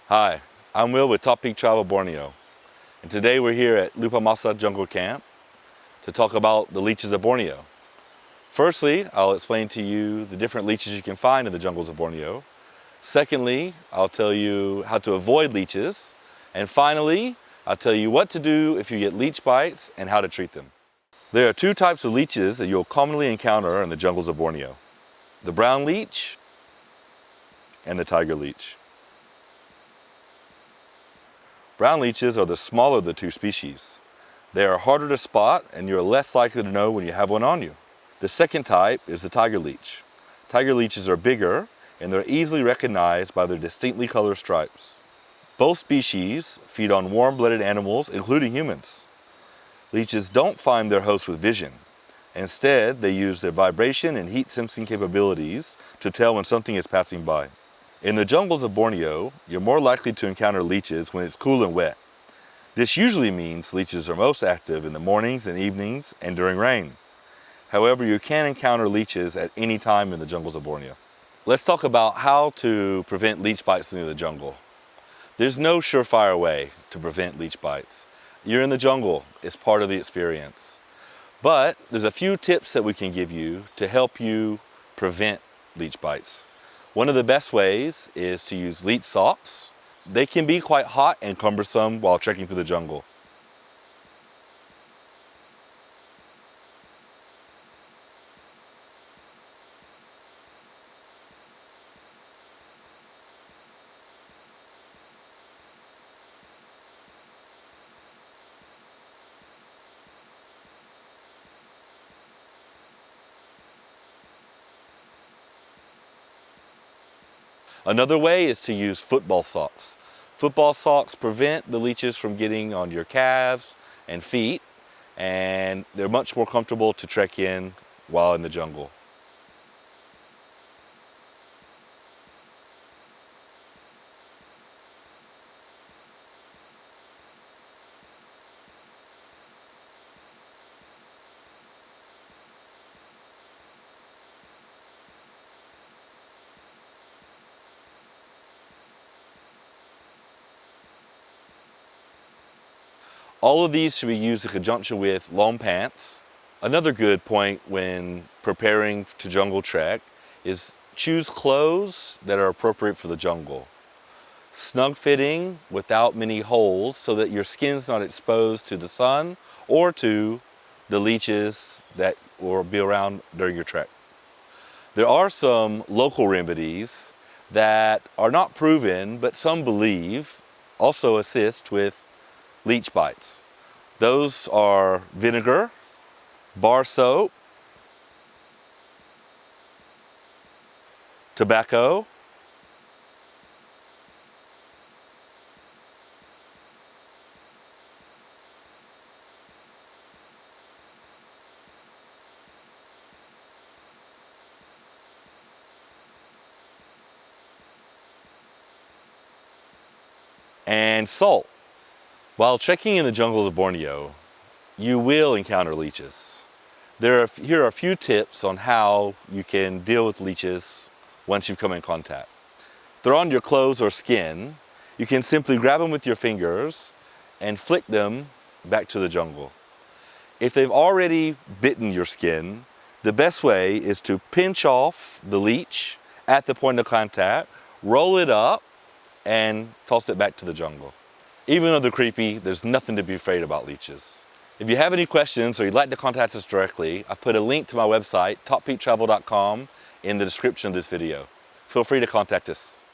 Hi, I'm Will with Top Peak Travel Borneo, and today we're here at Lupamasa Jungle Camp to talk about the leeches of Borneo. Firstly, I'll explain to you the different leeches you can find in the jungles of Borneo. Secondly, I'll tell you how to avoid leeches. And finally, I'll tell you what to do if you get leech bites and how to treat them. There are two types of leeches that you'll commonly encounter in the jungles of Borneo: the brown leech and the tiger leech. Brown leeches are the smaller of the two species. They are harder to spot and you're less likely to know when you have one on you. The second type is the tiger leech. Tiger leeches are bigger and they're easily recognized by their distinctly colored stripes. Both species feed on warm-blooded animals, including humans. Leeches don't find their host with vision. Instead, they use their vibration and heat sensing capabilities to tell when something is passing by. In the jungles of Borneo, you're more likely to encounter leeches when it's cool and wet. This usually means leeches are most active in the mornings and evenings and during rain. However, you can encounter leeches at any time in the jungles of Borneo. Let's talk about how to prevent leech bites in the jungle. There's no surefire way to prevent leech bites. You're in the jungle, it's part of the experience. But there's a few tips that we can give you to help you prevent leech bites. One of the best ways is to use leech socks. They can be quite hot and cumbersome while trekking through the jungle. Another way is to use football socks. Football socks prevent the leeches from getting on your calves and feet, and they're much more comfortable to trek in while in the jungle. All of these should be used in conjunction with long pants. Another good point when preparing to jungle trek is choose clothes that are appropriate for the jungle. Snug fitting without many holes so that your skin's not exposed to the sun or to the leeches that will be around during your trek. There are some local remedies that are not proven, but some believe also assist with leech bites. Those are vinegar, bar soap, tobacco, and salt. While trekking in the jungles of Borneo, you will encounter leeches. Here are a few tips on how you can deal with leeches once you've come in contact. If they're on your clothes or skin, you can simply grab them with your fingers and flick them back to the jungle. If they've already bitten your skin, the best way is to pinch off the leech at the point of contact, roll it up, and toss it back to the jungle. Even though they're creepy, there's nothing to be afraid about leeches. If you have any questions or you'd like to contact us directly, I've put a link to my website, toppeaktravel.com, in the description of this video. Feel free to contact us.